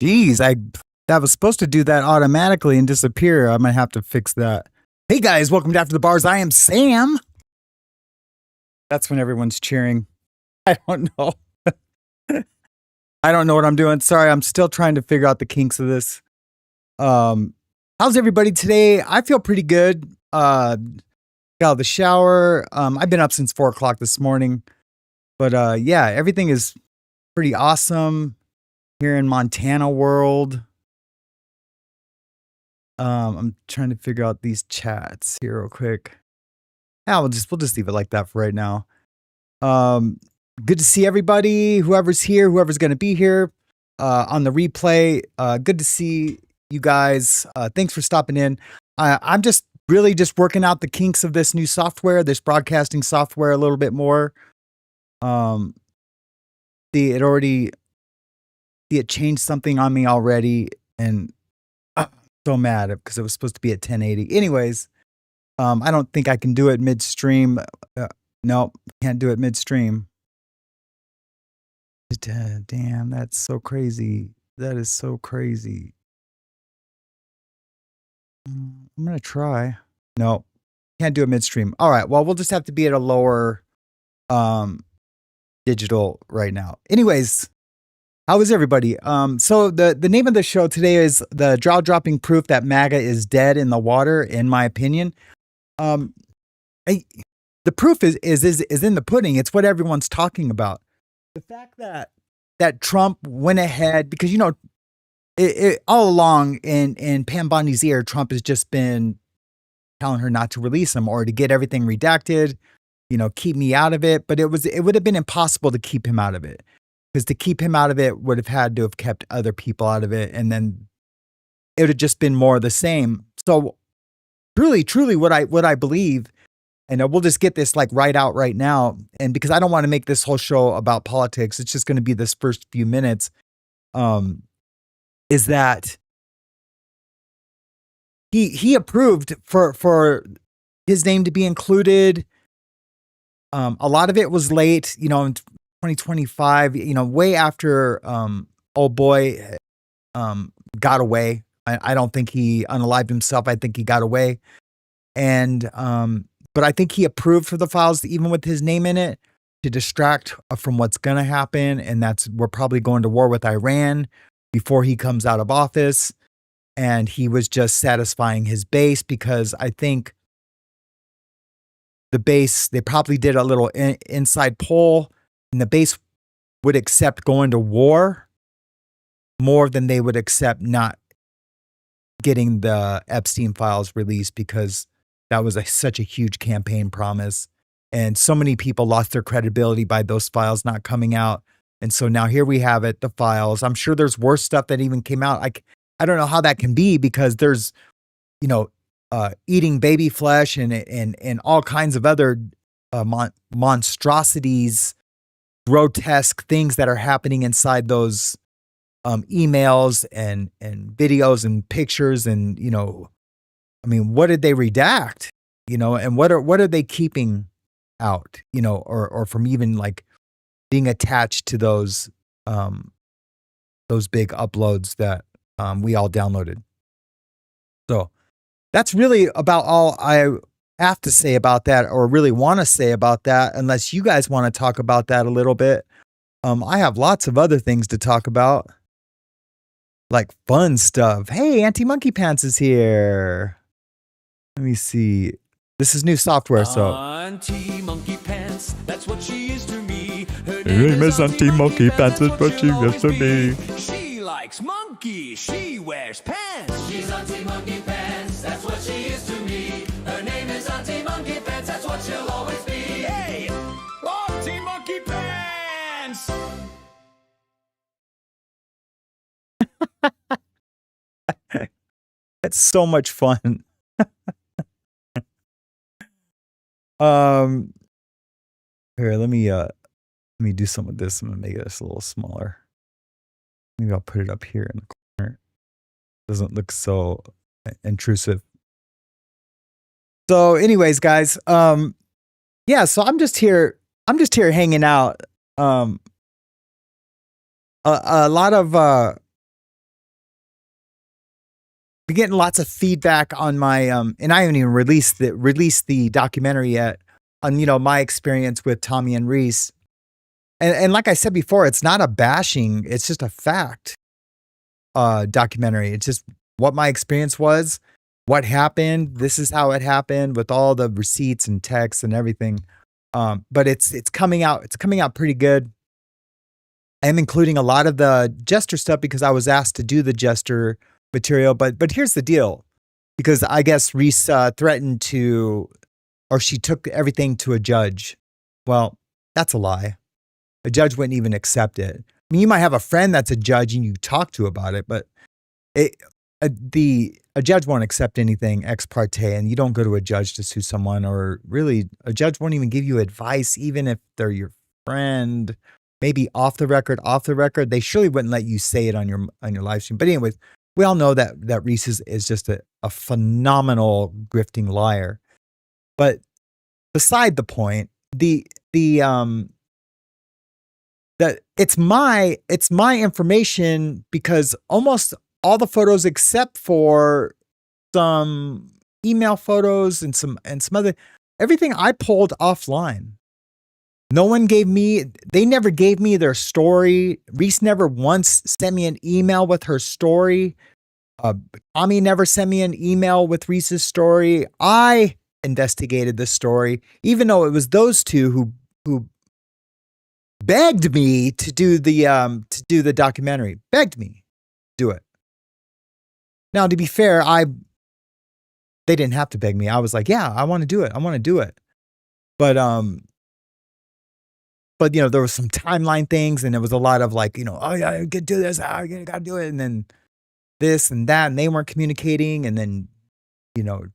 Geez, that was supposed to do that automatically and disappear. I might have to fix that. Hey guys, welcome to After the Bars. I am Sam. That's when everyone's cheering. I don't know. I don't know what I'm doing. Sorry, I'm still trying to figure out the kinks of this. How's everybody today? I feel pretty good. Got out of the shower. I've been up since 4 o'clock this morning. But yeah, everything is pretty awesome here in Montana world. I'm trying to figure out these chats here real quick. Yeah, we'll just leave it like that for right now. Good to see everybody, whoever's here, whoever's going to be here on the replay. Good to see you guys. Thanks for stopping in. I'm just really just working out the kinks of this new software, this broadcasting software a little bit more. It changed something on me already, and I'm so mad because it was supposed to be at 1080. Anyways, I don't think I can do it midstream. No, can't do it midstream. Damn, that's so crazy. That is so crazy. I'm gonna try. No, can't do it midstream. All right, well, we'll just have to be at a lower digital right now. Anyways, how is everybody? So the name of the show today is the jaw-dropping proof that MAGA is dead in the water, in my opinion. The proof is in the pudding. It's what everyone's talking about. The fact that Trump went ahead, because all along in Pam Bondi's ear, Trump has just been telling her not to release him or to get everything redacted, keep me out of it. But it would have been impossible to keep him out of it, because to keep him out of it would have had to have kept other people out of it, and then it would have just been more of the same. So truly what I believe, and we'll just get this like right out right now, and because I don't want to make this whole show about politics, it's just going to be this first few minutes, is that he approved for his name to be included. A lot of it was late, in 2025, way after old boy got away. I don't think he unalived himself. I think he got away. And but I think he approved for the files, even with his name in it, to distract from what's going to happen. And we're probably going to war with Iran before he comes out of office. And he was just satisfying his base, because I think the base, they probably did a little inside poll, and the base would accept going to war more than they would accept not getting the Epstein files released, because that was such a huge campaign promise. And so many people lost their credibility by those files not coming out. And so now here we have it, the files. I'm sure there's worse stuff that even came out. I don't know how that can be, because there's, eating baby flesh and all kinds of other monstrosities, grotesque things that are happening inside those emails and videos and pictures. And, what did they redact, and what are they keeping out, or from even like being attached to those big uploads that we all downloaded. So that's really about all I have to say about that, or really want to say about that, unless you guys want to talk about that a little bit. I have lots of other things to talk about, like fun stuff. Hey, Auntie Monkey Pants is here. Let me see. This is new software, so. Auntie Monkey Pants, that's what she is to me. Her name is Auntie Monkey Pants, that's what she is to me. She likes monkeys, she wears pants. She's Auntie Monkey Pants, that's what she is to me. Her name is Auntie Monkey Pants, that's what she'll always be. Hey, Auntie Monkey Pants! It's so much fun. Here, let me do some of this. I'm gonna make this a little smaller. Maybe I'll put it up here in the corner. Doesn't look so intrusive. So anyways, guys, yeah, so I'm just here hanging out. A lot of been getting lots of feedback on my and I haven't even released the documentary yet on, you know, my experience with Tommy and Reese. And like I said before, it's not a bashing, it's just a fact documentary. It's just what my experience was, what happened. This is how it happened with all the receipts and texts and everything. But it's coming out. It's coming out pretty good. I'm including a lot of the Jester stuff because I was asked to do the Jester material. But here's the deal, because I guess Reese threatened to, or she took everything to a judge. Well, that's a lie. A judge wouldn't even accept it. I mean, you might have a friend that's a judge and you talk to about it, but a judge won't accept anything ex parte, and you don't go to a judge to sue someone, or really a judge won't even give you advice, even if they're your friend. Maybe off the record, they surely wouldn't let you say it on your live stream. But anyways, we all know that Reese is just a phenomenal grifting liar. But beside the point, that it's my information, because almost all the photos except for some email photos and some other, everything I pulled offline. No one they never gave me their story. Reese never once sent me an email with her story. Tommy never sent me an email with Reese's story. I investigated the story, even though it was those two who begged me to do the documentary. Begged me to do it. Now, to be fair, they didn't have to beg me. I was like, yeah, I want to do it. I want to do it. But you know, there was some timeline things, and there was a lot of like, you know, oh yeah, I could do this, I gotta do it, and then this and that, and they weren't communicating, and then, you know,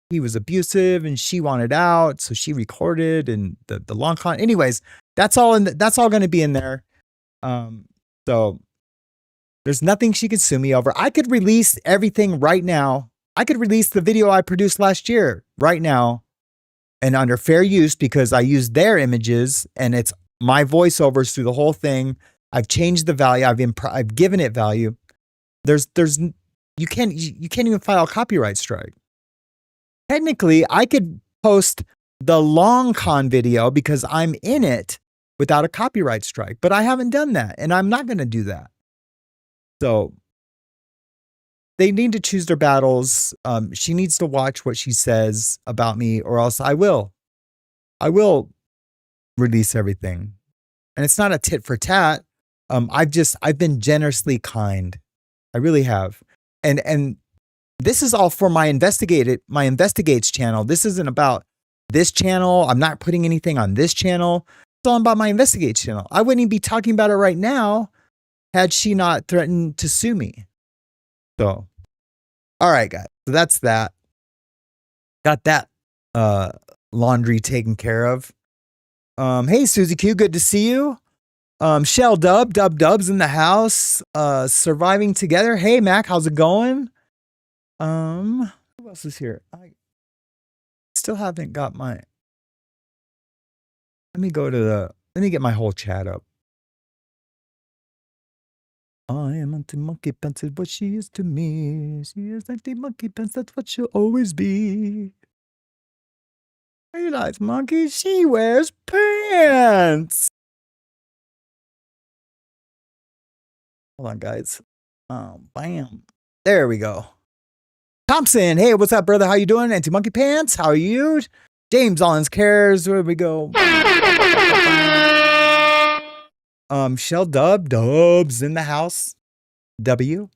he was abusive and she wanted out, so she recorded, and the long con. Anyways, that's all going to be in there. So there's nothing she could sue me over. I could release everything right now. I could release the video I produced last year right now, and under fair use, because I used their images and it's my voiceovers through the whole thing. I've changed the value. I've given it value. You can't even file a copyright strike. Technically, I could post the long con video because I'm in it without a copyright strike, but I haven't done that, and I'm not going to do that. So they need to choose their battles. She needs to watch what she says about me, or else I will release everything. And it's not a tit for tat. I've been generously kind. I really have. And this is all for my Investigates channel. This isn't about this channel. I'm not putting anything on this channel. It's all about my Investigates channel. I wouldn't even be talking about it right now had she not threatened to sue me. So, all right, guys. So that's that. Got that laundry taken care of. Hey, Susie Q, good to see you. Shell Dub's in the house. Surviving together. Hey, Mac, how's it going? Who else is here? I still haven't got my. Let me get my whole chat up. I am Auntie Monkey Pants, is what she is to me. She is Auntie Monkey Pants, that's what she'll always be. Hey, nice monkey, she wears pants. Hold on, guys. Bam. There we go. Thompson, hey, what's up, brother? How you doing? Auntie Monkey Pants, how are you? James Allens cares. Where we go? Shell Dub's in the house. W.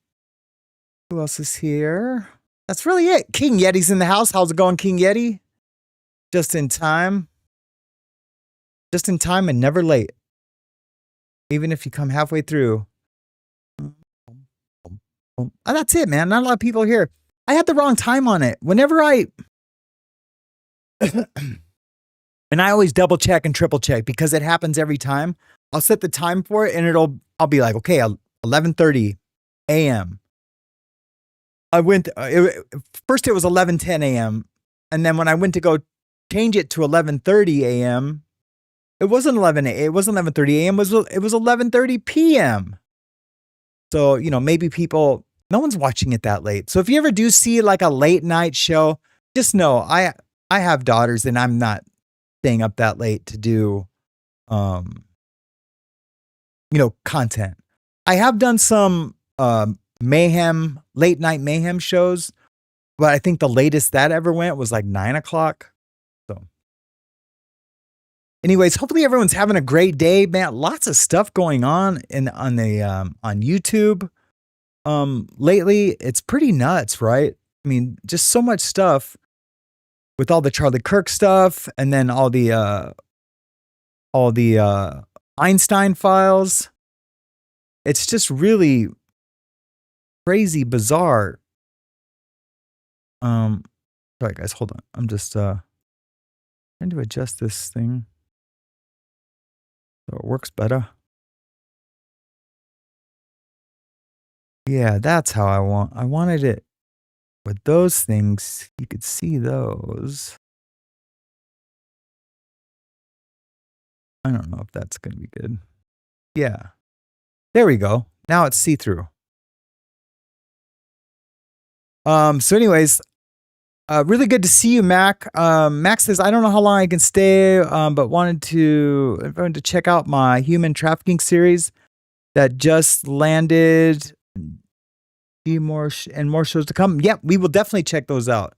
Who else is here? That's really it. King Yeti's in the house. How's it going, King Yeti? Just in time. Just in time and never late. Even if you come halfway through. Oh, that's it, man. Not a lot of people here. I had the wrong time on it. Whenever and I always double check and triple check because it happens every time. I'll set the time for it and I'll be like, okay, 11:30 a.m. First it was 11:10 a.m. And then when I went to go change it to 11:30 a.m., it wasn't 11:30 a.m. It was 11:30 p.m. So, you know, maybe people No one's watching it that late. So if you ever do see like a late night show, just know I have daughters and I'm not staying up that late to do content. I have done some late night mayhem shows, but I think the latest that ever went was like 9 o'clock. So anyways, hopefully everyone's having a great day, man. Lots of stuff going on on YouTube. Lately it's pretty nuts, right? I mean, just so much stuff with all the Charlie Kirk stuff and then all the Einstein files. It's just really crazy, bizarre. Sorry guys, hold on. I'm just trying to adjust this thing so it works better. Yeah, that's how I wanted it with those things. You could see those. I don't know if that's going to be good. Yeah. There we go. Now it's see-through. So anyways, really good to see you, Mac. Mac says, I don't know how long I can stay, but wanted to check out my human trafficking series that just landed. More shows to come. Yep, we will definitely check those out.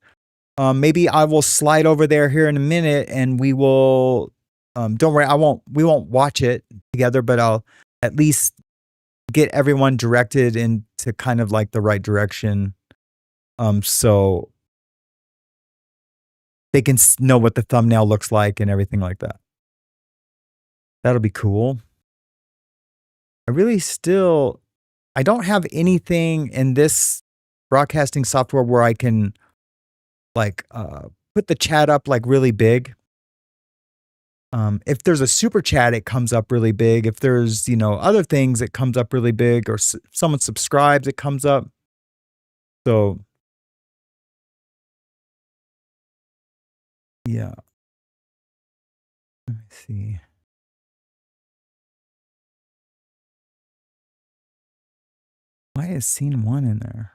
Maybe I will slide over there here in a minute and we will, don't worry, we won't watch it together, but I'll at least get everyone directed into kind of like the right direction. So they can know what the thumbnail looks like and everything like that. That'll be cool. I don't have anything in this broadcasting software where I can like put the chat up like really big. If there's a super chat, it comes up really big. If there's, other things, it comes up really big, or someone subscribes, it comes up. So yeah. Let me see. Why is scene 1 in there?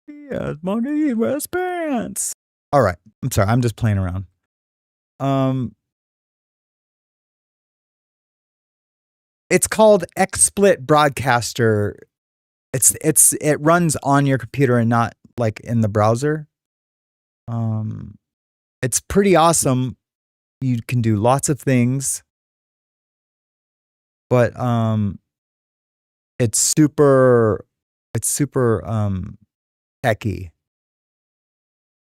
Yeah, Monkey West Pants. All right. I'm sorry. I'm just playing around. It's called XSplit Broadcaster. It runs on your computer and not like in the browser. It's pretty awesome. You can do lots of things, but it's super techy.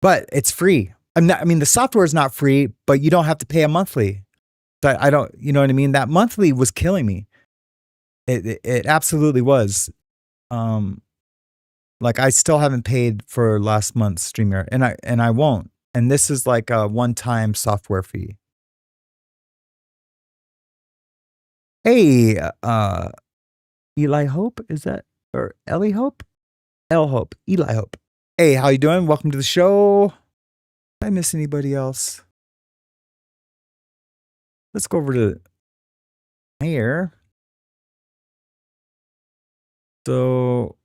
But it's free. The software is not free, but you don't have to pay a monthly. So I don't, you know what I mean? That monthly was killing me. It absolutely was. Like I still haven't paid for last month's StreamYard, and I won't. And this is like a one-time software fee. Hey, Eli Hope, is that, or Ellie Hope? L Hope, Eli Hope. Hey, how you doing? Welcome to the show. Did I miss anybody else? Let's go over to here. So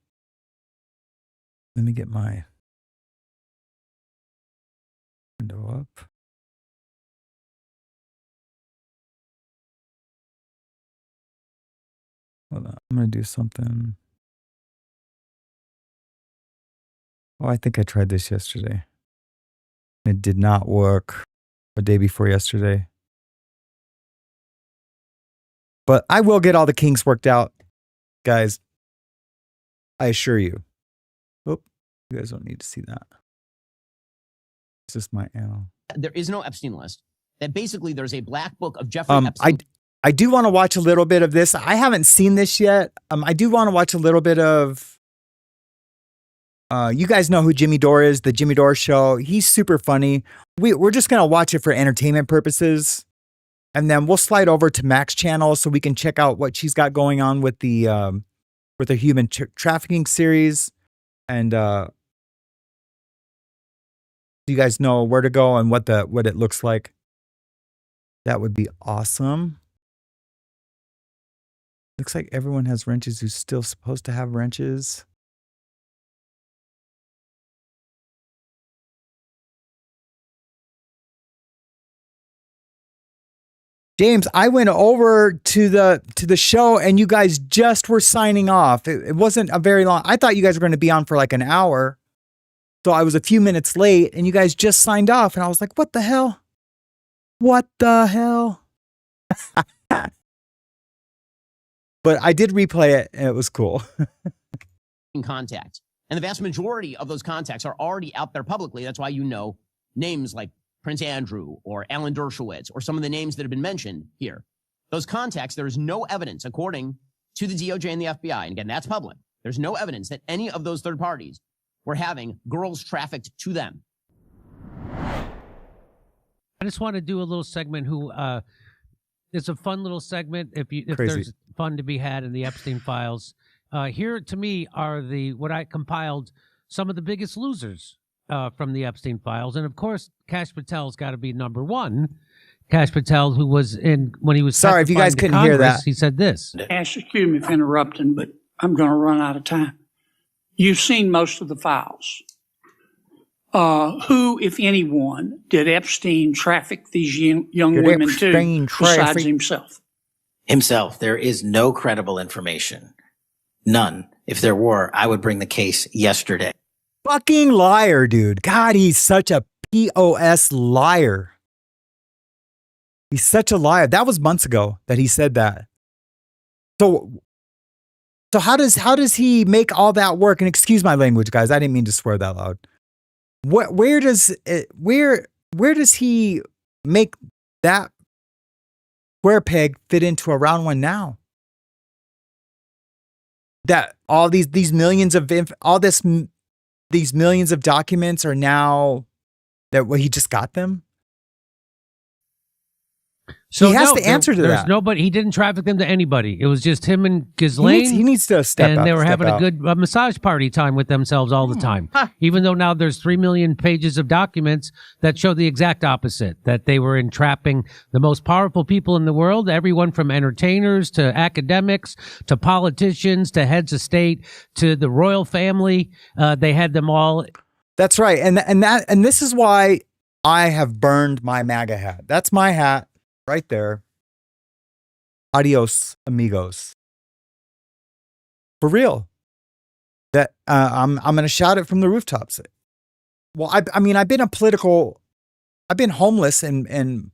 let me get my window up. Hold on, I'm gonna do something. Oh, I think I tried this yesterday. It did not work the day before yesterday. But I will get all the kinks worked out, guys. I assure you. Oh, you guys don't need to see that. It's just my arrow. There is no Epstein list. That basically there's a black book of Jeffrey Epstein. I do want to watch a little bit of this. I haven't seen this yet. I do want to watch a little bit of. You guys know who Jimmy Dore is, the Jimmy Dore Show. He's super funny. We're just gonna watch it for entertainment purposes, and then we'll slide over to Mac's channel so we can check out what she's got going on with the human trafficking series, and you guys know where to go and what it looks like. That would be awesome. Looks like everyone has wrenches who's still supposed to have wrenches. James, I went over to the show and you guys just were signing off. It wasn't a very long. I thought you guys were going to be on for like an hour. So I was a few minutes late and you guys just signed off and I was like, what the hell? What the hell? But I did replay it and it was cool. In contact. And the vast majority of those contacts are already out there publicly. That's why you know names like Prince Andrew or Alan Dershowitz or some of the names that have been mentioned here. Those contacts, there is no evidence, according to the DOJ and the FBI, and again, that's public, there's no evidence that any of those third parties were having girls trafficked to them. I just want to do a little segment it's a fun little segment if there's fun to be had in the Epstein files. Here to me are what I compiled, some of the biggest losers from the Epstein files. And of course, Kash Patel's got to be number one. Kash Patel, who was when he was sorry if you guys couldn't hear that. He said this. Ash, excuse me for interrupting, but I'm going to run out of time. You've seen most of the files. Who, if anyone, did Epstein traffic these young women to besides himself? Himself. There is no credible information. None. If there were, I would bring the case yesterday. Fucking liar, dude. God, he's such a POS liar. He's such a liar. That was months ago that he said that. So how does he make all that work? And excuse my language, guys. I didn't mean to swear that loud. Where does he make that square peg fit into a round one now? That all these millions of these millions of documents are now he just got them. So he has to answer to that. Nobody. He didn't traffic them to anybody. It was just him and Ghislaine. He needs to step up. And they were having a good massage party time with themselves all the time. Even though now there's 3 million pages of documents that show the exact opposite, that they were entrapping the most powerful people in the world, everyone from entertainers to academics to politicians to heads of state to the royal family. They had them all. That's right. And this is why I have burned my MAGA hat. That's my hat. Right there. Adios, amigos. For real. That I'm going to shout it from the rooftops. Well, I mean, I've been homeless and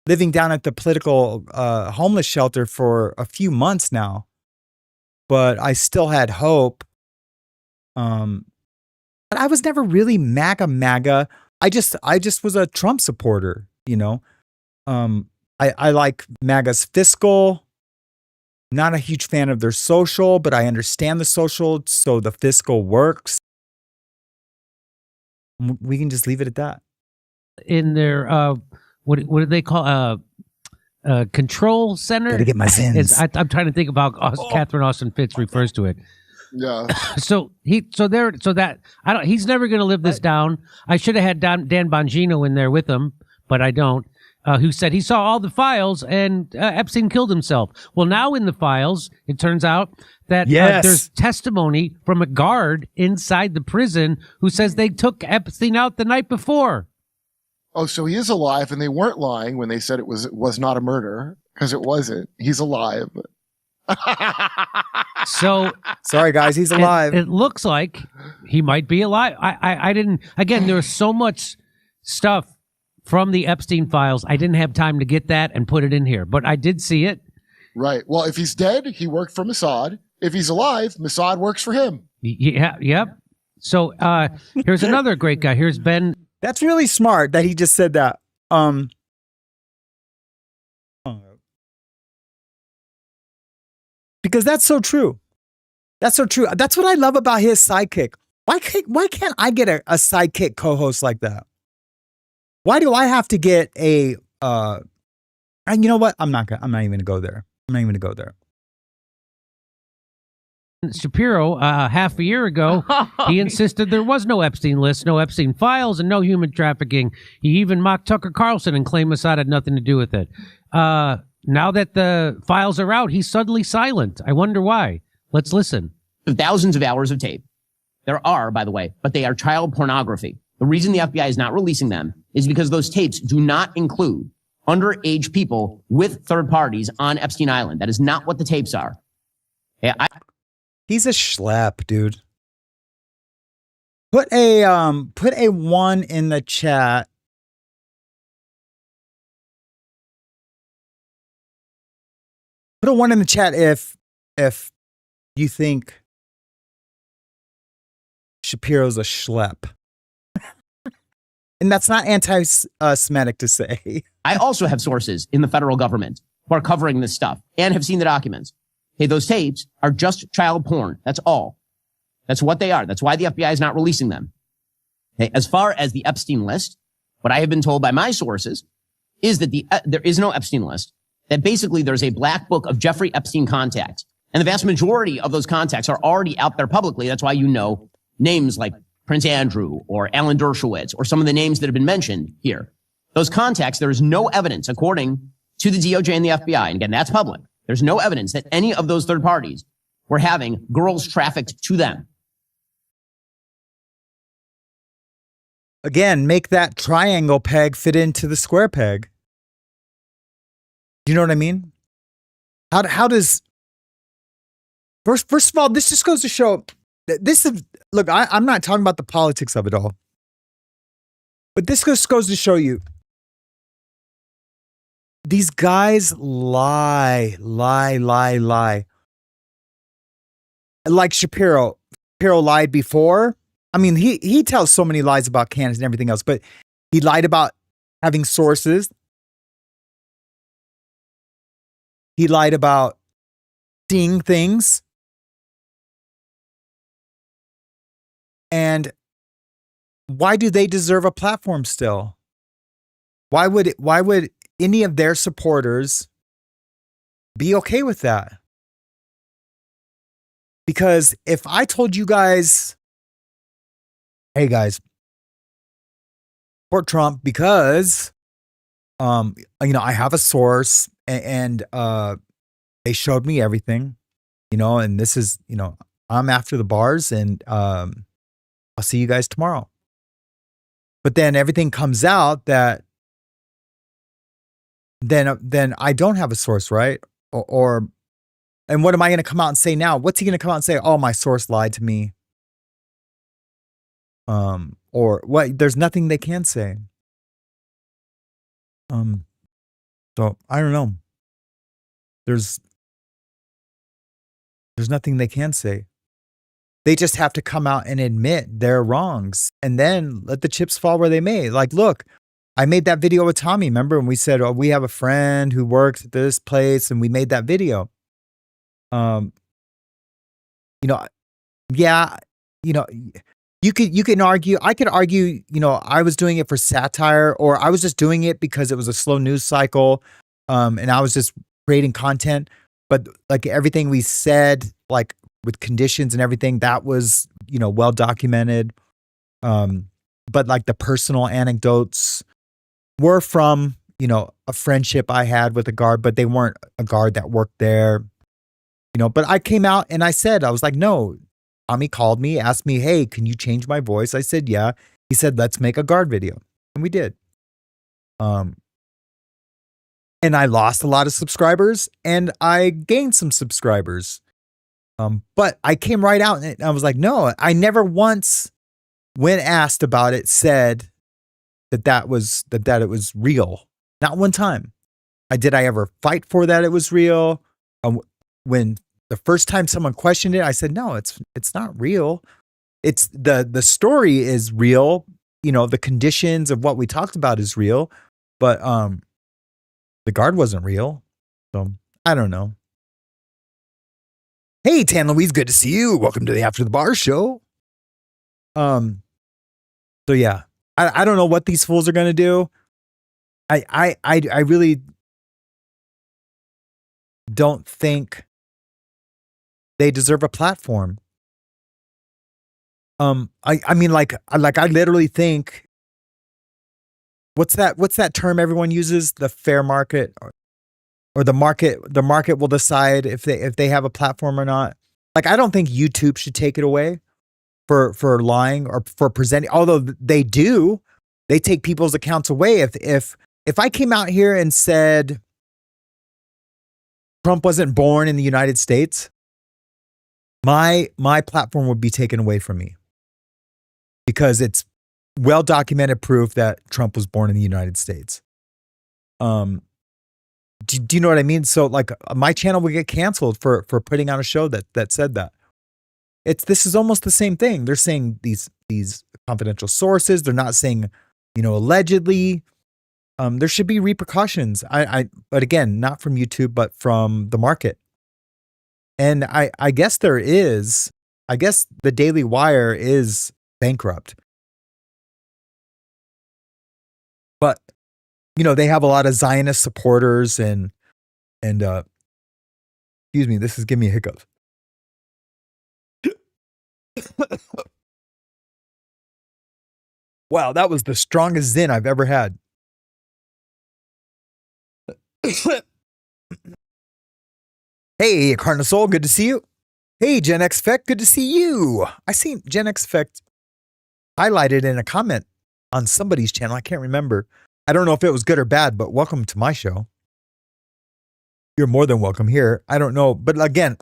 living down at the political homeless shelter for a few months now. But I still had hope. But I was never really MAGA. I just was a Trump supporter, you know. I like MAGA's fiscal. Not a huge fan of their social, but I understand the social, so the fiscal works. We can just leave it at that. In their what do they call control center? Gotta get my sins. I'm trying to think about Catherine Austin Fitz refers to it. Yeah. He's never going to live this down. I should have had Dan Bongino in there with him, but I don't. Who said he saw all the files and Epstein killed himself. Well, now in the files, it turns out that there's testimony from a guard inside the prison who says they took Epstein out the night before. Oh, so he is alive, and they weren't lying when they said it was not a murder, because it wasn't. He's alive. So sorry, guys, he's alive. It looks like he might be alive. I didn't. Again, there was so much stuff from the Epstein files. I didn't have time to get that and put it in here, but I did see it. Right. Well, if he's dead, he worked for Mossad. If he's alive, Mossad works for him. Yeah. Yep. So here's another great guy. Here's Ben. That's really smart that he just said that. Because that's so true. That's so true. That's what I love about his sidekick. Why can't I get a sidekick co-host like that? Why do I have to get a and you know what? I'm not even gonna go there. Shapiro, half a year ago, he insisted there was no Epstein list, no Epstein files, and no human trafficking. He even mocked Tucker Carlson and claimed Mossad had nothing to do with it. Now that the files are out, he's suddenly silent. I wonder why. Let's listen. Thousands of hours of tape. There are, by the way, but they are child pornography. The reason the FBI is not releasing them is because those tapes do not include underage people with third parties on Epstein Island. That is not what the tapes are. He's a schlep, dude. Put a 1 in the chat. Put a 1 in the chat if you think Shapiro's a schlep. And that's not anti-Semitic to say. I also have sources in the federal government who are covering this stuff and have seen the documents. Hey, those tapes are just child porn. That's all. That's what they are. That's why the FBI is not releasing them. Okay, as far as the Epstein list, what I have been told by my sources is that there is no Epstein list, that basically there's a black book of Jeffrey Epstein contacts. And the vast majority of those contacts are already out there publicly. That's why you know names like Prince Andrew or Alan Dershowitz or some of the names that have been mentioned here. Those contacts, there is no evidence, according to the DOJ and the FBI, and again, that's public. There's no evidence that any of those third parties were having girls trafficked to them. Again, make that triangle peg fit into the square peg. Do you know what I mean? How does... First of all, this just goes to show... This is... Look, I'm not talking about the politics of it all. But this just goes to show you, these guys lie. Like Shapiro. Shapiro lied before. I mean, he tells so many lies about Candace and everything else, but he lied about having sources. He lied about seeing things. And why do they deserve a platform still? Why would any of their supporters be okay with that? Because if I told you guys, hey guys, support Trump because I have a source and they showed me everything, and this is, I'm after the bars and I'll see you guys tomorrow. But then everything comes out that then I don't have a source, right? And what am I going to come out and say now? What's he going to come out and say? Oh, my source lied to me. Or what? There's nothing they can say. So I don't know. There's nothing they can say. They just have to come out and admit their wrongs and then let the chips fall where they may. Like, look, I made that video with Tommy. Remember when we said, oh, we have a friend who works at this place and we made that video. You can argue, I could argue, I was doing it for satire, or I was just doing it because it was a slow news cycle. And I was just creating content, but like everything we said, like with conditions and everything, that was, well documented. But like the personal anecdotes were from, a friendship I had with a guard, but they weren't a guard that worked there, but I came out and I said, I was like, no. Tommy called me, asked me, hey, can you change my voice? I said, yeah. He said, let's make a guard video. And we did. And I lost a lot of subscribers and I gained some subscribers. But I came right out and I was like, no, I never once, when asked about it, said that it was real. Not one time. Did I ever fight for that it was real? When the first time someone questioned it, I said, no, it's not real. It's the story is real. The conditions of what we talked about is real, but the guard wasn't real. So I don't know. Hey, Tan Louise, good to see you. Welcome to the After the Bar show. So yeah, I don't know what these fools are gonna do. I really don't think they deserve a platform. I mean, like I literally think, what's that term everyone uses? The fair market. or the market will decide if they have a platform or not. Like, I don't think YouTube should take it away for lying or for presenting, although they do. They take people's accounts away. If I came out here and said Trump wasn't born in the United States, my platform would be taken away from me, because it's well documented proof that Trump was born in the United States. Do you know what I mean? So, like, my channel would get canceled for putting out a show that said that. This is almost the same thing. They're saying these confidential sources. They're not saying, allegedly. There should be repercussions. But again, not from YouTube, but from the market. And I guess there is. I guess the Daily Wire is bankrupt. But they have a lot of Zionist supporters and excuse me, this is giving me a hiccup. Wow, that was the strongest Zen I've ever had. Hey, Carna Soul, good to see you. Hey, Gen X Effect, good to see you. I seen Gen X Effect highlighted in a comment on somebody's channel. I can't remember. I don't know if it was good or bad, but welcome to my show. You're more than welcome here. I don't know. But again,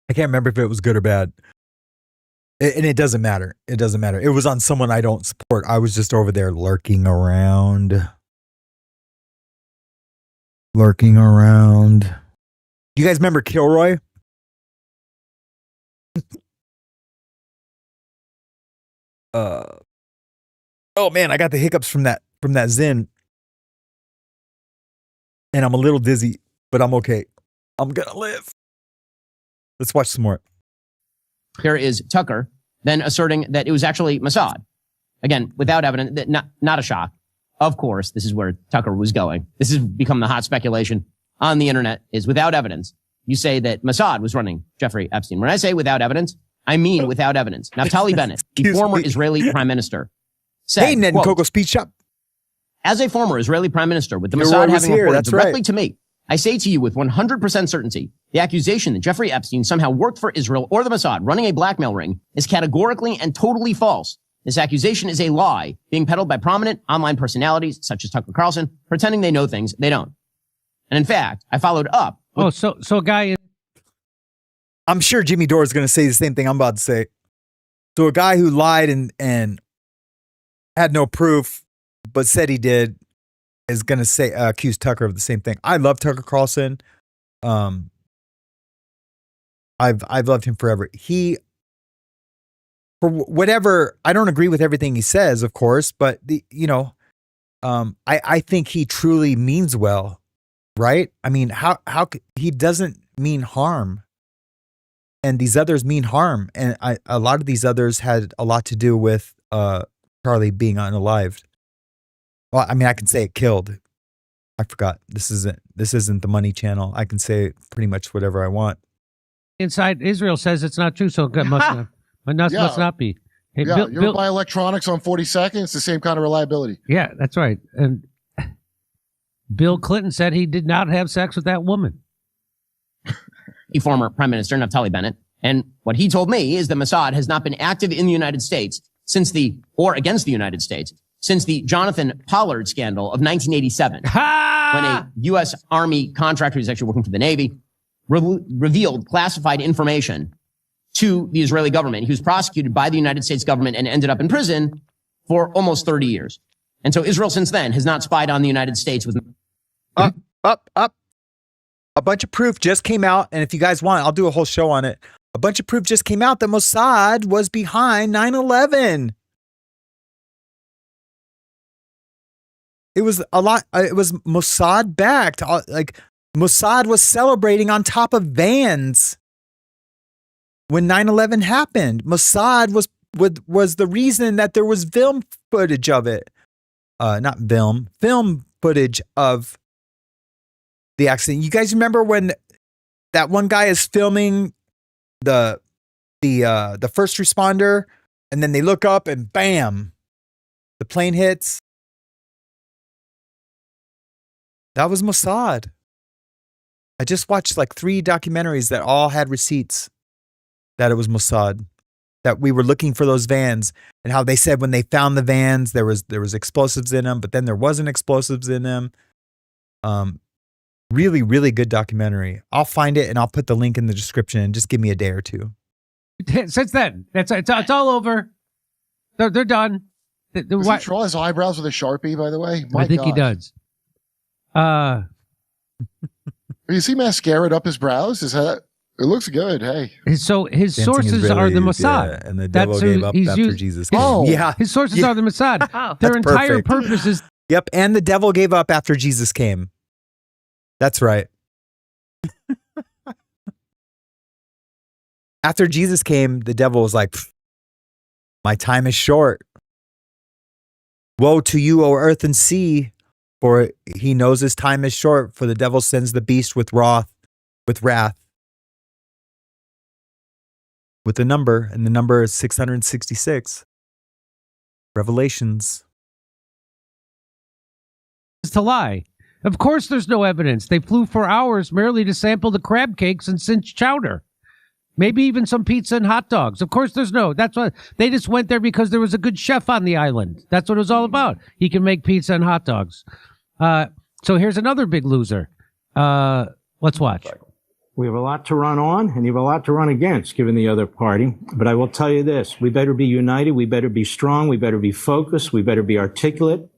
I can't remember if it was good or bad. And it doesn't matter. It doesn't matter. It was on someone I don't support. I was just over there lurking around. Lurking around. You guys remember Kilroy? Oh man, I got the hiccups from that Zen. And I'm a little dizzy, but I'm okay. I'm gonna live. Let's watch some more. Here is Tucker then asserting that it was actually Mossad. Again, without evidence, not a shock. Of course, this is where Tucker was going. This has become the hot speculation on the internet, is without evidence. You say that Mossad was running Jeffrey Epstein. When I say without evidence, I mean without evidence. Naftali Bennett, the former Israeli prime minister, said, hey, Ned and Coco Speed Shop. As a former Israeli prime minister, with the Mossad having reported directly to me, I say to you with 100% certainty, the accusation that Jeffrey Epstein somehow worked for Israel or the Mossad running a blackmail ring is categorically and totally false. This accusation is a lie being peddled by prominent online personalities such as Tucker Carlson, pretending they know things they don't. And in fact, I followed up. So a guy. I'm sure Jimmy Dore is going to say the same thing I'm about to say. So a guy who lied and had no proof, but said he did, is going to say accuse Tucker of the same thing. I love Tucker Carlson. I've loved him forever. For whatever, I don't agree with everything he says, of course, but I think he truly means well, right? I mean, how he doesn't mean harm, and these others mean harm, and a lot of these others had a lot to do with Charlie being unalived. Well, I mean, I can say it killed. I forgot. This isn't the Money Channel. I can say pretty much whatever I want. Inside Israel says it's not true, so it must not be. Hey, yeah, you ever buy electronics on 42nd? It's the same kind of reliability. Yeah, that's right. And Bill Clinton said he did not have sex with that woman. The former Prime Minister Naftali Bennett. And what he told me is that Mossad has not been active in the United States against the United States since the Jonathan Pollard scandal of 1987, when a U.S. Army contractor who's actually working for the Navy revealed classified information to the Israeli government. He was prosecuted by the United States government and ended up in prison for almost 30 years. And so Israel since then has not spied on the United States with... Up. A bunch of proof just came out, and if you guys want, I'll do a whole show on it. A bunch of proof just came out that Mossad was behind 9/11. It was a lot. It was Mossad backed. Like, Mossad was celebrating on top of vans when 9/11 happened. Mossad was the reason that there was film footage of it. Film footage of the accident. You guys remember when that one guy is filming the first responder, and then they look up and bam, the plane hits? That was Mossad. I just watched like 3 documentaries that all had receipts that it was Mossad, that we were looking for those vans, and how they said when they found the vans, there was explosives in them, but then there wasn't explosives in them. Really, really good documentary. I'll find it and I'll put the link in the description, and just give me a day or two. Since then, it's all over. They're done. Does he draw his eyebrows with a Sharpie, by the way? I think he does. You see mascara up his brows? Is that... It looks good. Hey. So his sources are the Mossad. Yeah, and the devil gave up after Jesus came. Yeah. His sources are the Mossad. Their entire purpose is... Yep, and the devil gave up after Jesus came. That's right. After Jesus came, the devil was like, my time is short. Woe to you, O earth and sea, for he knows his time is short, for the devil sends the beast with wrath, with a number, and the number is 666. Revelations. To lie. Of course there's no evidence. They flew for hours merely to sample the crab cakes and cinch chowder. Maybe even some pizza and hot dogs. Of course there's no. That's why they just went there, because there was a good chef on the island. That's what it was all about. He can make pizza and hot dogs. So here's another big loser. Let's watch. We have a lot to run on, and you have a lot to run against, given the other party. But I will tell you this. We better be united. We better be strong. We better be focused. We better be articulate.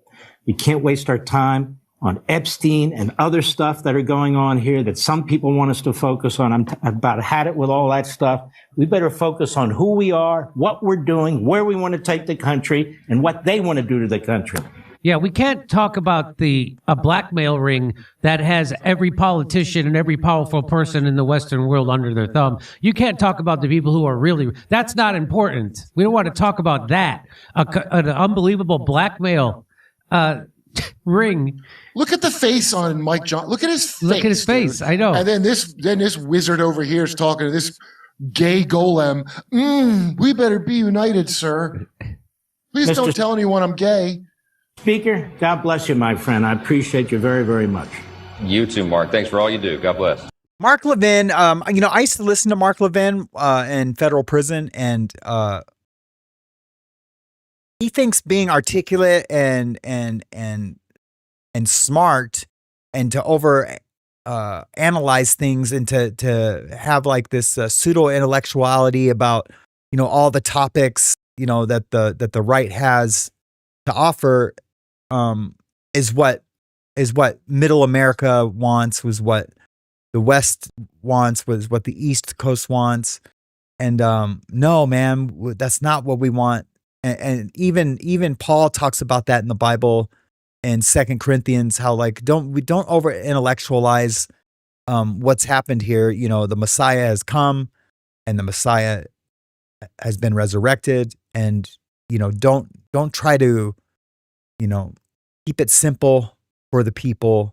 We can't waste our time on Epstein and other stuff that are going on here that some people want us to focus on. I've about had it with all that stuff. We better focus on who we are, what we're doing, where we want to take the country, and what they want to do to the country. Yeah, we can't talk about a blackmail ring that has every politician and every powerful person in the Western world under their thumb. You can't talk about the people who are really... That's not important. We don't want to talk about that. An unbelievable blackmail ring. Look at the face on Mike John. Look at his face. Look at his face. Dude. I know. And then this wizard over here is talking to this gay golem. We better be united, sir. Please don't tell anyone I'm gay. Speaker, God bless you, my friend. I appreciate you very, very much. You too, Mark. Thanks for all you do. God bless. Mark Levin, I used to listen to Mark Levin in federal prison, and he thinks being articulate and smart, and to analyze things, and to have like this pseudo intellectuality about all the topics that the right has to offer, is what middle America wants, was what the West wants, was what the East Coast wants. And no, man, that's not what we want. And even Paul talks about that in the Bible in 2 Corinthians, how like don't over intellectualize what's happened here. The Messiah has come, and the Messiah has been resurrected, and don't try to keep it simple for the people.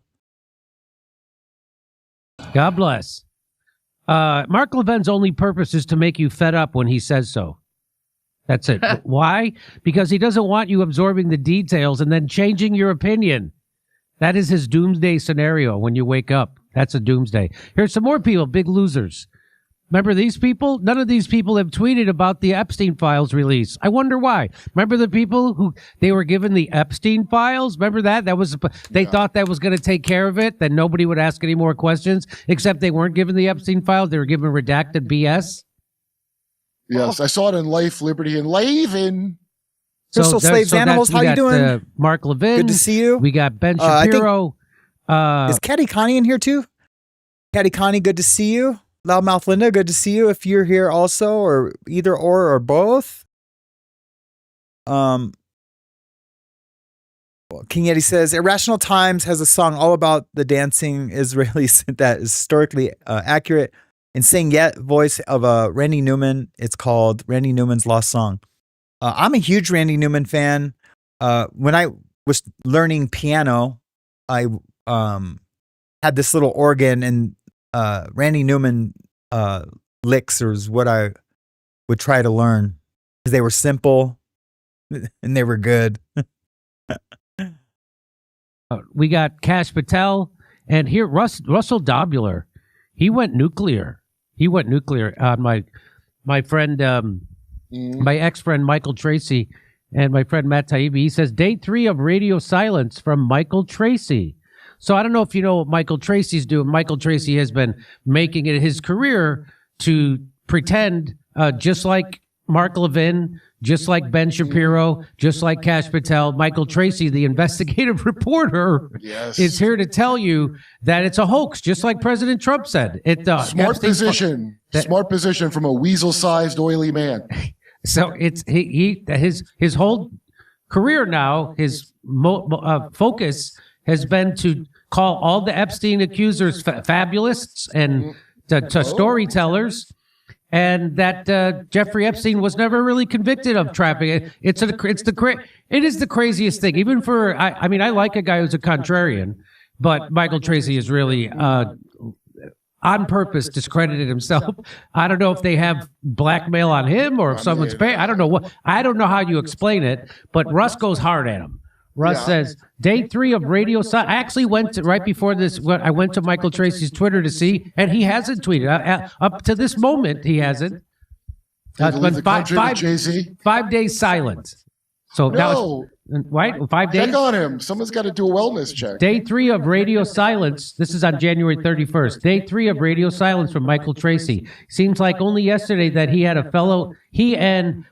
God bless. Mark Levin's only purpose is to make you fed up when he says so. That's it. Why? Because he doesn't want you absorbing the details and then changing your opinion. That is his doomsday scenario when you wake up. That's a doomsday. Here's some more people, big losers. Remember these people? None of these people have tweeted about the Epstein files release. I wonder why. Remember the people who they were given the Epstein files? Remember that? They thought that was going to take care of it, that nobody would ask any more questions, except they weren't given the Epstein files. They were given redacted BS. Yes, I saw it in Life, Liberty, and Laven. Crystal Slaves Animals, how you doing? Mark Levin. Good to see you. We got Ben Shapiro. Is Caddy Connie in here too? Caddy Connie, good to see you. Loudmouth Linda, good to see you. If you're here also, or either or both. King Yeti says, Irrational Times has a song all about the dancing Israelis that is historically accurate. And sing yet voice of Randy Newman. It's called Randy Newman's Lost Song. I'm a huge Randy Newman fan. When I was learning piano, I had this little organ, and Randy Newman licks was what I would try to learn, because they were simple and they were good. We got Cash Patel, and here Russell Dobler. He went nuclear. My friend, my ex-friend Michael Tracy and my friend Matt Taibbi, he says, day 3 of radio silence from Michael Tracy. So I don't know if you know what Michael Tracy's doing. Michael Tracy has been making it his career to pretend, just like Mark Levin, just like Ben Shapiro, just like Kash Patel, Michael Tracy, the investigative reporter, is here to tell you that it's a hoax, just like President Trump said. Smart position from a weasel-sized, oily man. So it's his whole career now. His focus has been to call all the Epstein accusers fabulists and to storytellers. And that Jeffrey Epstein was never really convicted of trafficking. It is the craziest thing. Even for I like a guy who's a contrarian, but Michael Tracy is really on purpose discredited himself. I don't know if they have blackmail on him or if someone's paying. I don't know how you explain it. But Russ goes hard at him. Russ says, day 3 of radio silence. I actually went to, right before this, I went to Michael Tracy's Twitter to see, and he hasn't tweeted. Up to this moment, he hasn't. It's been 5 days silent. So now right? 5 days? Check on him. Someone's got to do a wellness check. Day 3 of radio silence. This is on January 31st. Day 3 of radio silence from Michael Tracy. Seems like only yesterday that he and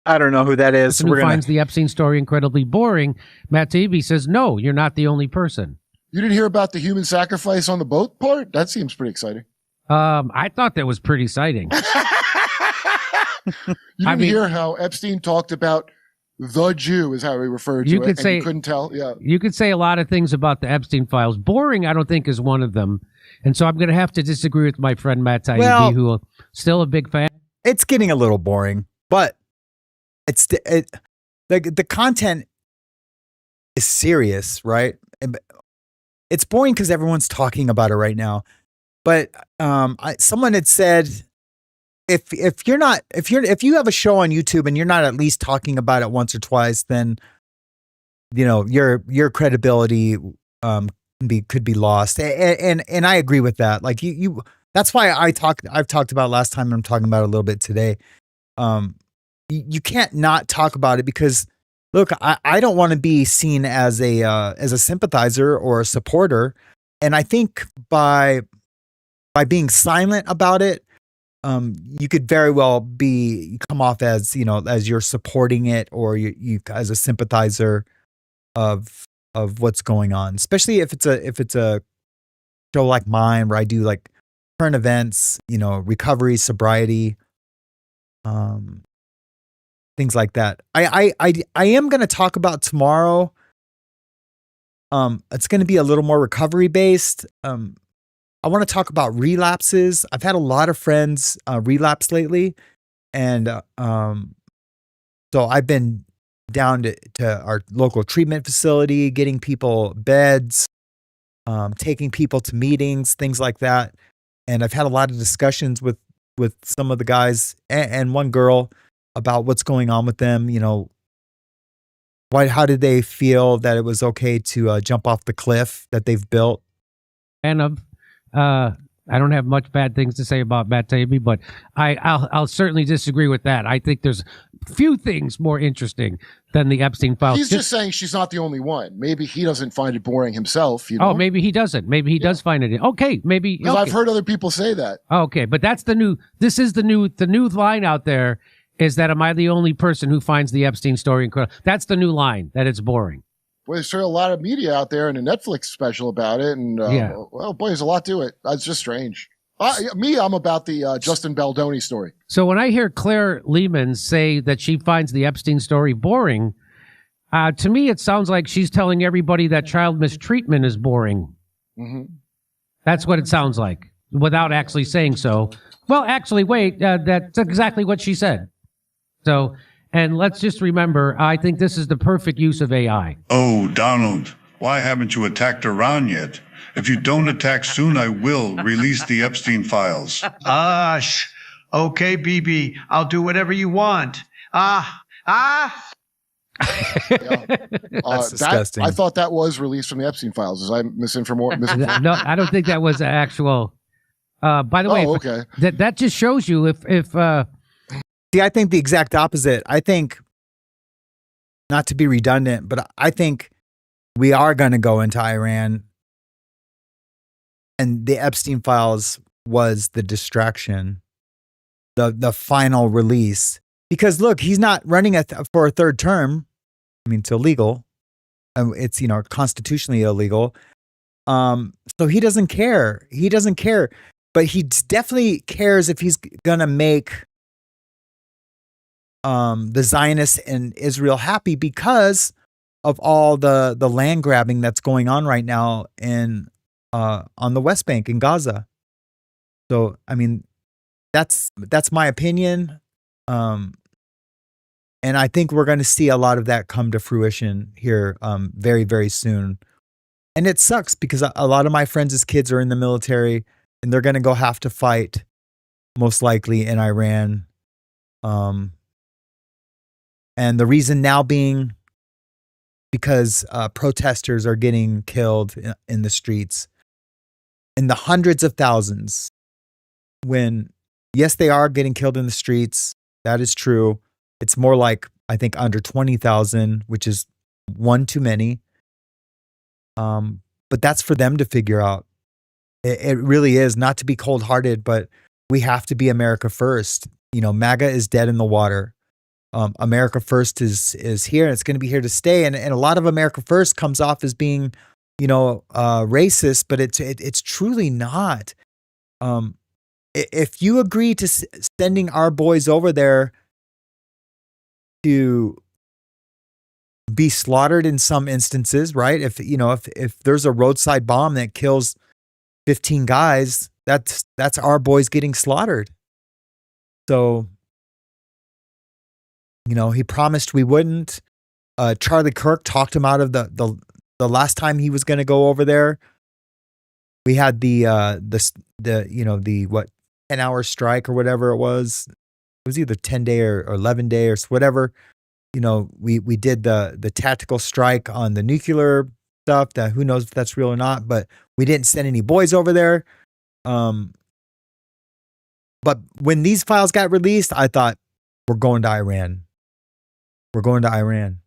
I don't know who that is. Who finds the Epstein story incredibly boring. Matt Taibbi says, no, you're not the only person. You didn't hear about the human sacrifice on the boat part? That seems pretty exciting. I thought that was pretty exciting. You didn't hear how Epstein talked about the Jew is how he referred to it, and you couldn't tell? Yeah. You could say a lot of things about the Epstein files. Boring, I don't think, is one of them. And so I'm going to have to disagree with my friend Matt Taibbi, who is still a big fan. It's getting a little boring, but the content is serious, right? It's boring because everyone's talking about it right now. But someone had said, if you have a show on YouTube and you're not at least talking about it once or twice, then your credibility could be lost. And I agree with that. Like you that's why I've talked about last time, and I'm talking about it a little bit today. You can't not talk about it because, look, I don't want to be seen as a sympathizer or a supporter, and I think by being silent about it, you could very well come off as as you're supporting it, or you as a sympathizer of what's going on. Especially if it's a show like mine where I do like current events, recovery, sobriety, things like that. I am going to talk about tomorrow. It's going to be a little more recovery based. I want to talk about relapses. I've had a lot of friends relapse lately, and so I've been down to our local treatment facility, getting people beds, taking people to meetings, things like that. And I've had a lot of discussions with some of the guys and one girl about what's going on with them. How did they feel that it was okay to jump off the cliff that they've built? And I don't have much bad things to say about Matt Taibbi, but I'll certainly disagree with that. I think there's few things more interesting than the Epstein files. He's just saying she's not the only one. Maybe he doesn't find it boring himself. Oh, maybe he doesn't. Maybe he does find it. Okay, maybe. Because I've heard other people say that. Okay, but that's the new line out there. Is that am I the only person who finds the Epstein story incredible? That's the new line, that it's boring. Well, there's sure a lot of media out there and a Netflix special about it. And, well, boy, there's a lot to it. It's just strange. I'm about the Justin Baldoni story. So when I hear Claire Lehman say that she finds the Epstein story boring, to me it sounds like she's telling everybody that child mistreatment is boring. Mm-hmm. That's what it sounds like, without actually saying so. Well, actually, wait, that's exactly what she said. So, and let's just remember, I think this is the perfect use of AI. Oh, Donald, why haven't you attacked Iran yet? If you don't attack soon, I will release the Epstein files. Okay, BB, I'll do whatever you want. That's disgusting. I thought that was released from the Epstein files. Was I misinformed? No, I don't think that was an actual. By the way, okay. that just shows you if See, I think the exact opposite. I think, not to be redundant, but I think we are going to go into Iran, and the Epstein files was the distraction, the final release. Because look, he's not running for a third term. I mean, it's illegal. It's, constitutionally illegal. So he doesn't care. He doesn't care, but he definitely cares if he's going to make the Zionists in Israel happy because of all the land grabbing that's going on right now on the West Bank in Gaza. So, I mean, that's my opinion. And I think we're going to see a lot of that come to fruition here very, very soon. And it sucks because a lot of my friends' kids are in the military and they're going to go have to fight most likely in Iran. And the reason now being because protesters are getting killed in the streets in the hundreds of thousands. When, yes, they are getting killed in the streets. That is true. It's more like, I think, under 20,000, which is one too many. But that's for them to figure out. It really is, not to be cold-hearted, but we have to be America first. MAGA is dead in the water. America first is here, and it's going to be here to stay. And a lot of America first comes off as being, racist, but it's truly not. If you agree to sending our boys over there to be slaughtered in some instances, right? If there's a roadside bomb that kills 15 guys, that's our boys getting slaughtered. So, he promised we wouldn't. Charlie Kirk talked him out of the last time he was going to go over there. We had the 10-hour strike or whatever it was. It was either 10-day or 11-day or whatever. We did the tactical strike on the nuclear stuff. That who knows if that's real or not, but we didn't send any boys over there. But when these files got released, I thought, we're going to Iran. We're going to Iran.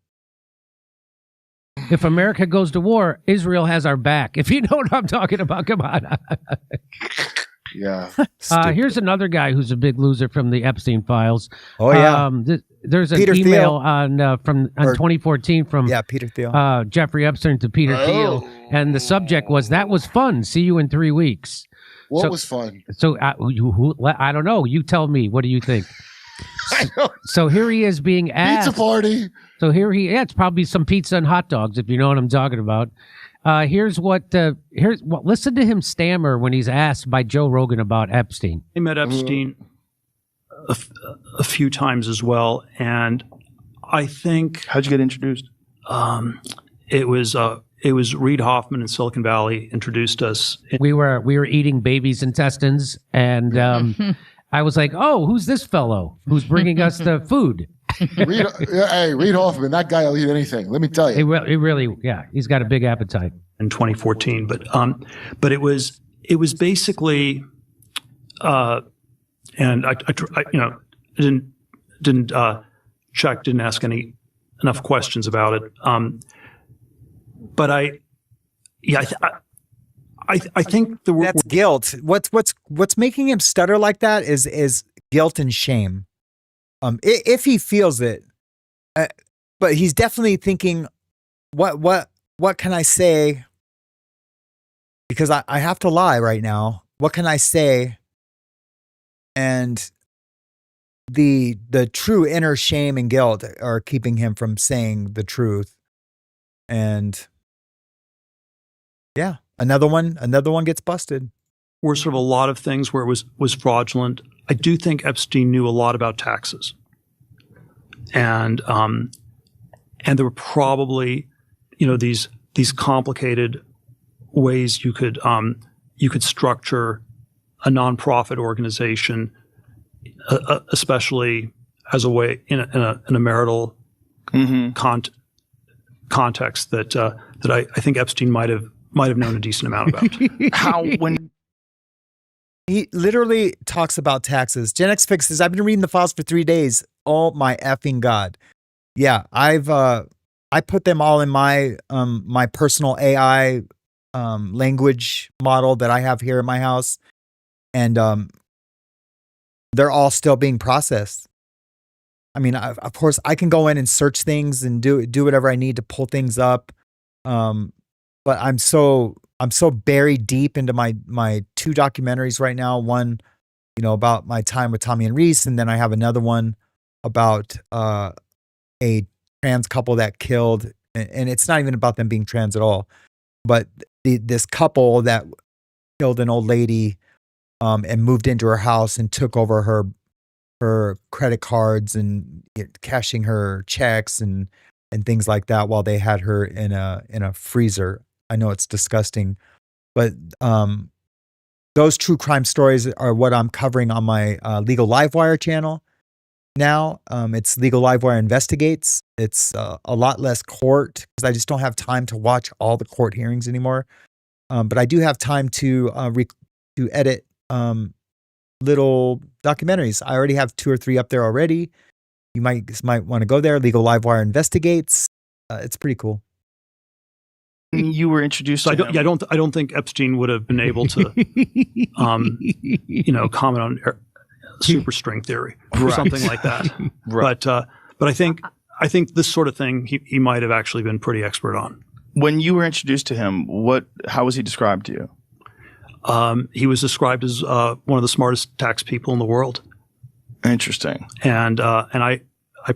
If America goes to war, Israel has our back. If you know what I'm talking about, come on. Yeah. Here's another guy who's a big loser from the Epstein files. Oh yeah. There's an Peter email Thiel. from 2014 from Peter Thiel. Jeffrey Epstein to Peter Thiel, and the subject was, "That was fun. See you in 3 weeks." What was fun? So I don't know. You tell me. What do you think? So here he is being asked. Pizza party. So it's probably some pizza and hot dogs, if you know what I'm talking about. Here's what listen to him stammer when he's asked by Joe Rogan about Epstein. I met Epstein a few times as well, and I think. How'd you get introduced? It was Reid Hoffman in Silicon Valley introduced us. We were eating babies' intestines, and I was like, "Oh, who's this fellow who's bringing us the food?" Reid Hoffman, that guy will eat anything. Let me tell you. He really, he's got a big appetite. In 2014, but it was basically, and I didn't check, didn't ask enough questions about it. But I think that's guilt. What's making him stutter like that is guilt and shame. If he feels it, but he's definitely thinking, what can I say? Because I have to lie right now. What can I say? And the true inner shame and guilt are keeping him from saying the truth. And yeah, another one gets busted. Were sort of a lot of things where it was fraudulent. I do think Epstein knew a lot about taxes, and there were probably, these complicated ways you could structure a nonprofit organization, especially as a way in a marital context that I think Epstein might have known a decent amount about. He literally talks about taxes. Gen X Fixes, I've been reading the files for 3 days. Oh my effing God. Yeah, I put them all in my my personal AI language model that I have here in my house. And they're all still being processed. I mean, of course, I can go in and search things and do whatever I need to pull things up. But I'm so buried deep into my 2 documentaries right now. One, about my time with Tommy and Reese, and then I have another one about a trans couple that killed, and it's not even about them being trans at all, but this couple that killed an old lady and moved into her house and took over her credit cards and cashing her checks and things like that while they had her in a freezer. I know it's disgusting, but those true crime stories are what I'm covering on my Legal Livewire channel now. It's Legal Livewire Investigates. It's a lot less court because I just don't have time to watch all the court hearings anymore. But I do have time to edit little documentaries. I already have 2 or 3 up there already. You might want to go there. Legal Livewire Investigates. It's pretty cool. You were introduced to him. I don't think Epstein would have been able to, comment on super string theory or something like that. Right. But I think this sort of thing he might have actually been pretty expert on. When you were introduced to him, how was he described to you? He was described as one of the smartest tax people in the world. Interesting. And I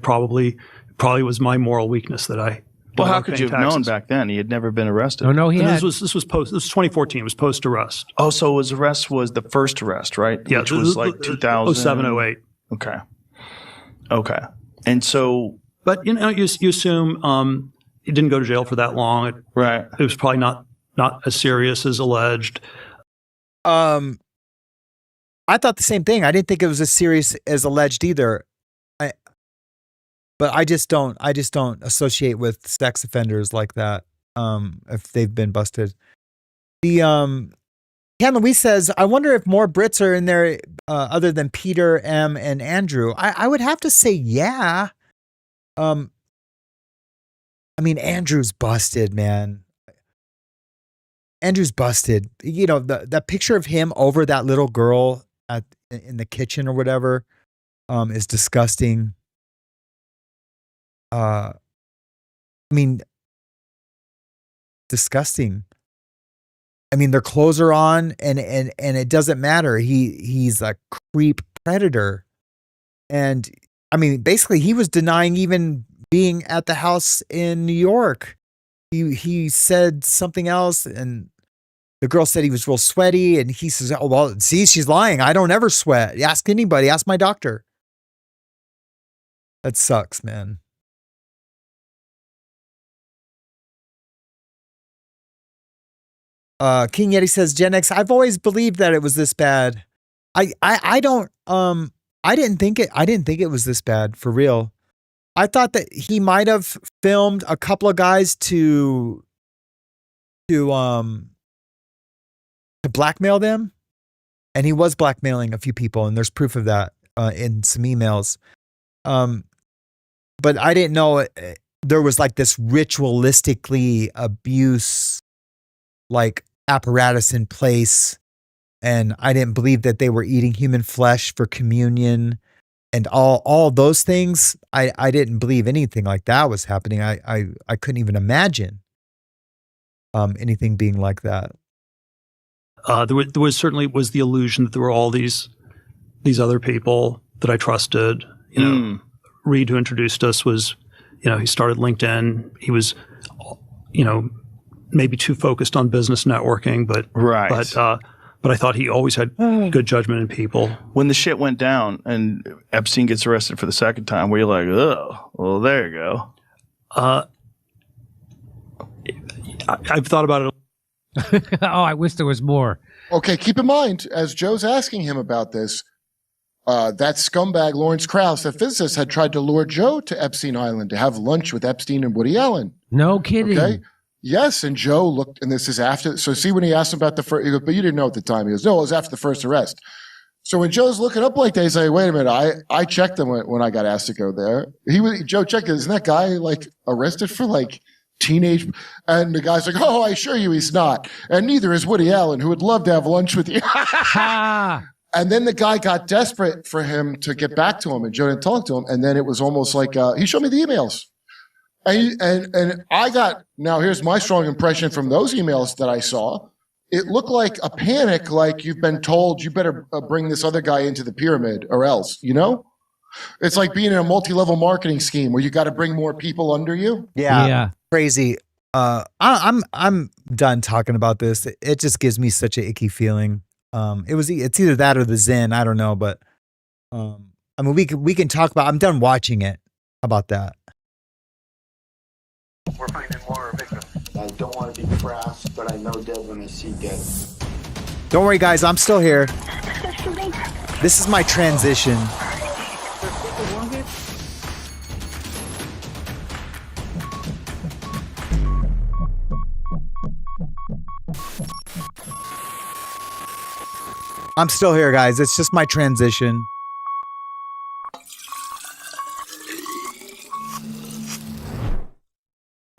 probably was my moral weakness that I. Well, how could you have known back then? He had never been arrested. Oh no, he had. This was 2014. It was post arrest. Oh, so his arrest was the first arrest, right? Yeah, which was like 2007, 08. Okay. And so, but you assume he didn't go to jail for that long. Right. It was probably not as serious as alleged. I thought the same thing. I didn't think it was as serious as alleged either. But I just don't associate with sex offenders like that. If they've been busted. The Ken Louise says, I wonder if more Brits are in there other than Peter, M, and Andrew. I would have to say yeah. I mean, Andrew's busted, man. Andrew's busted. The picture of him over that little girl in the kitchen or whatever is disgusting. I mean, disgusting. I mean, their clothes are on and it doesn't matter. He's a creep predator. And I mean, basically he was denying even being at the house in New York. He said something else and the girl said he was real sweaty and he says, oh, well, see, she's lying. I don't ever sweat. Ask anybody. Ask my doctor. That sucks, man. King Yeti says, Gen X, I've always believed that it was this bad. I didn't think it was this bad for real. I thought that he might have filmed a couple of guys to blackmail them. And he was blackmailing a few people, and there's proof of that in some emails. But I didn't know there was like this ritualistically abuse like apparatus in place, and I didn't believe that they were eating human flesh for communion and all those things. I didn't believe anything like that was happening. I couldn't even imagine anything being like that. There was certainly the illusion that there were all these other people that I trusted. Reed, who introduced us, was, he started LinkedIn. He was, maybe too focused on business networking, but I thought he always had good judgment in people. When the shit went down and Epstein gets arrested for the second time, were you like, oh, well, there you go? I've thought about it. Oh, I wish there was more. Okay, keep in mind, as Joe's asking him about this, that scumbag Lawrence Krauss, that physicist, had tried to lure Joe to Epstein Island to have lunch with Epstein and Woody Allen. No kidding. Okay? yes. And Joe looked, and this is after. So see, when he asked him about the first, he goes, but you didn't know at the time. He goes, no, it was after the first arrest. So when Joe's looking up like that, he's like, wait a minute, I checked him when I got asked to go there. Joe checked it. Isn't that guy like arrested for like teenage? And the guy's like, oh, I assure you he's not. And neither is Woody Allen, who would love to have lunch with you. And then the guy got desperate for him to get back to him, and Joe didn't talk to him. And then it was almost like he showed me the emails. And I got, now here's my strong impression from those emails that I saw. It looked like a panic, like you've been told you better bring this other guy into the pyramid or else, you know? It's like being in a multi-level marketing scheme where you got to bring more people under you. Yeah. Crazy. I'm done talking about this. It just gives me such an icky feeling. It's either that or the Zen. I don't know, but I mean, we can talk about. I'm done watching it about that. We're finding more victims. I don't want to be crass, but I know dead when I see dead. Don't worry, guys. I'm still here. This is my transition. I'm still here, guys. It's just my transition.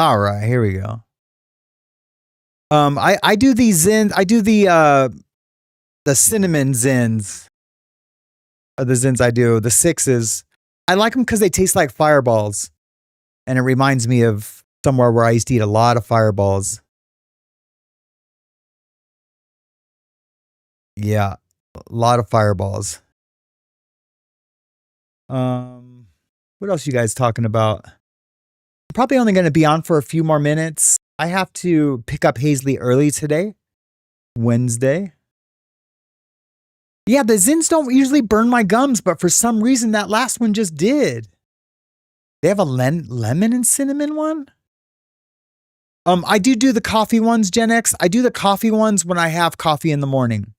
All right, here we go. I do these zins. I do the cinnamon zins. The zins I do, the 6s. I like them because they taste like fireballs, and it reminds me of somewhere where I used to eat a lot of fireballs. Yeah, a lot of fireballs. What else you guys talking about? I'm probably only going to be on for a few more minutes. I have to pick up Hazley early today, Wednesday. Yeah, the Zins don't usually burn my gums, but for some reason that last one just did. They have a lemon and cinnamon one? I do the coffee ones, Gen X. I do the coffee ones when I have coffee in the morning.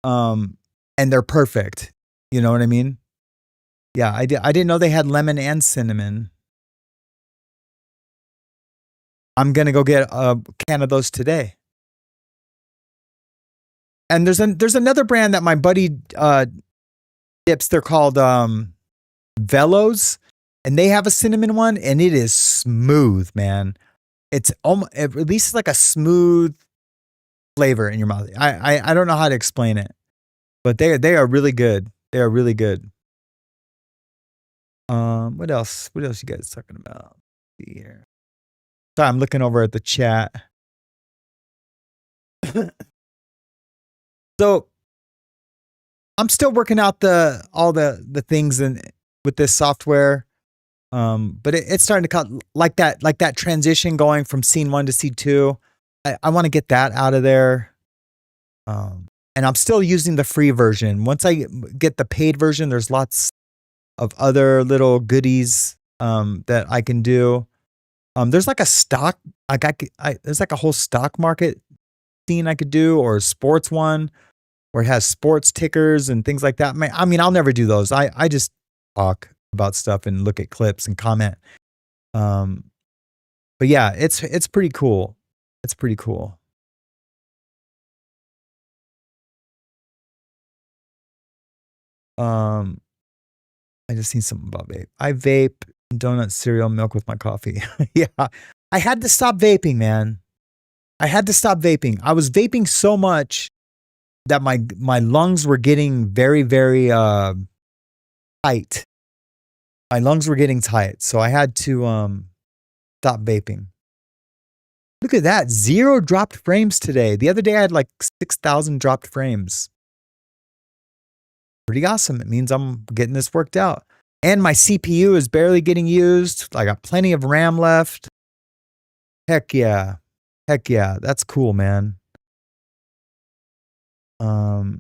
And they're perfect. You know what I mean? Yeah, I didn't know they had lemon and cinnamon. I'm going to go get a can of those today. And there's another brand that my buddy dips. They're called Velos, and they have a cinnamon one, and it is smooth, man. It releases like a smooth flavor in your mouth. I don't know how to explain it, but they are really good. They are really good. What else? What else you guys talking about? Let's see here. Sorry, I'm looking over at the chat. So I'm still working out all the things with this software. But it's starting to cut like that transition going from scene 1 to scene 2. I want to get that out of there. And I'm still using the free version. Once I get the paid version, there's lots of other little goodies that I can do. There's like a stock, there's like a whole stock market scene I could do, or a sports one where it has sports tickers and things like that. I mean, I'll never do those. I just talk about stuff and look at clips and comment. But yeah, it's pretty cool. It's pretty cool. I just seen something about vape. I vape donut, cereal, milk with my coffee. Yeah. I had to stop vaping, man. I had to stop vaping. I was vaping so much that my lungs were getting very, very tight. My lungs were getting tight. So I had to stop vaping. Look at that. 0 dropped frames today. The other day I had like 6,000 dropped frames. Pretty awesome. It means I'm getting this worked out. And my CPU is barely getting used. I got plenty of RAM left. Heck yeah. Heck yeah. That's cool, man. Well,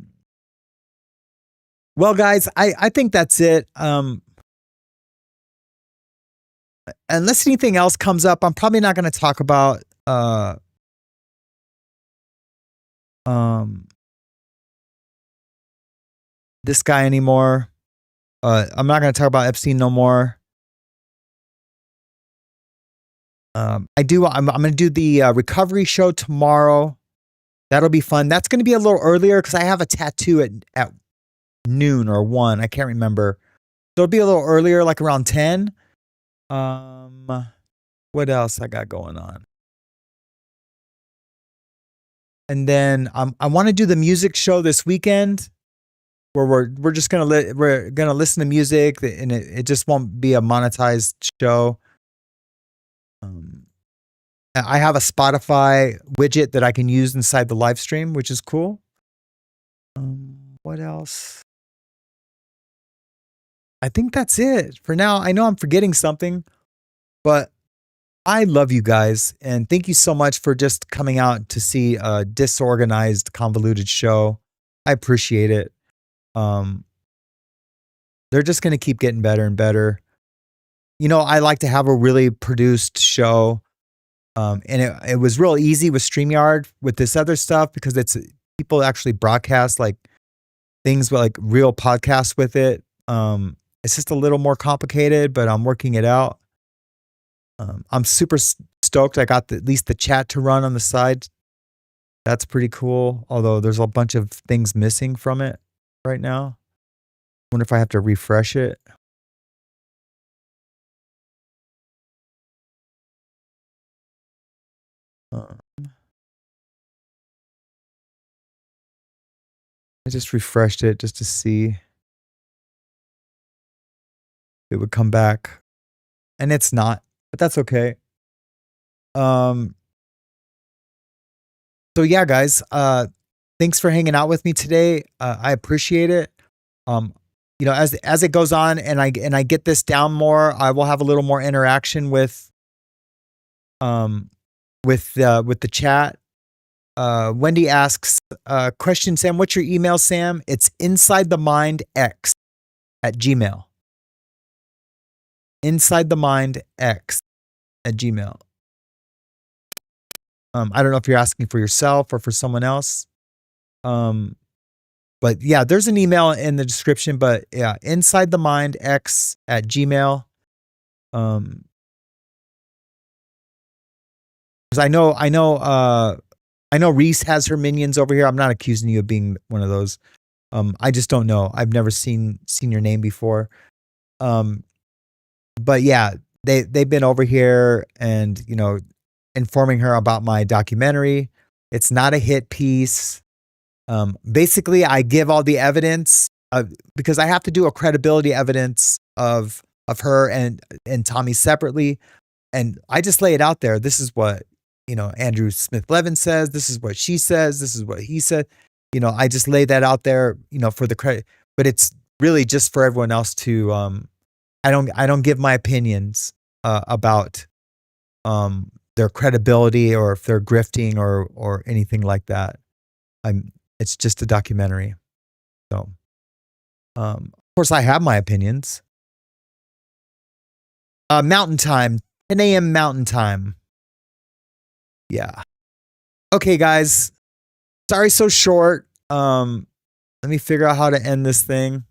guys, I think that's it. Unless anything else comes up, I'm probably not going to talk about this guy anymore. I'm not going to talk about Epstein no more. I'm going to do the recovery show tomorrow. That'll be fun. That's going to be a little earlier because I have a tattoo at noon or 1. I can't remember. So it'll be a little earlier, like around 10. What else I got going on? And then I want to do the music show this weekend, where we're just gonna listen to music, and it just won't be a monetized show. I have a Spotify widget that I can use inside the live stream, which is cool. What else? I think that's it for now. I know I'm forgetting something, but I love you guys, and thank you so much for just coming out to see a disorganized, convoluted show. I appreciate it. They're just going to keep getting better and better. You know, I like to have a really produced show, and it was real easy with StreamYard with this other stuff because people actually broadcast like things with like real podcasts with it. It's just a little more complicated, but I'm working it out. I'm super stoked. I got at least the chat to run on the side. That's pretty cool. Although there's a bunch of things missing from it right now. Wonder if I have to refresh it. I just refreshed it just to see if it would come back. And it's not, but that's okay. So yeah, guys, thanks for hanging out with me today. I appreciate it. You know, as it goes on and I get this down more, I will have a little more interaction with the chat. Wendy asks, question, Sam, what's your email, Sam? It's insidethemindx@gmail. insidethemindx@gmail. I don't know if you're asking for yourself or for someone else. But yeah, there's an email in the description, but yeah, insidethemindx@gmail. Because I know Reese has her minions over here. I'm not accusing you of being one of those. I just don't know. I've never seen your name before. But yeah, they've been over here and, you know, informing her about my documentary. It's not a hit piece. Basically, I give all the evidence because I have to do a credibility evidence of her and Tommy separately, and I just lay it out there. This is what, you know, Andrew Smith Levin says. This is what she says. This is what he said. You know, I just lay that out there, you know, for the credit, but it's really just for everyone else to. I don't give my opinions about their credibility or if they're grifting or anything like that. It's just a documentary. So, of course, I have my opinions. Mountain time, 10 a.m. Mountain time. Yeah. Okay, guys. Sorry, so short. Let me figure out how to end this thing.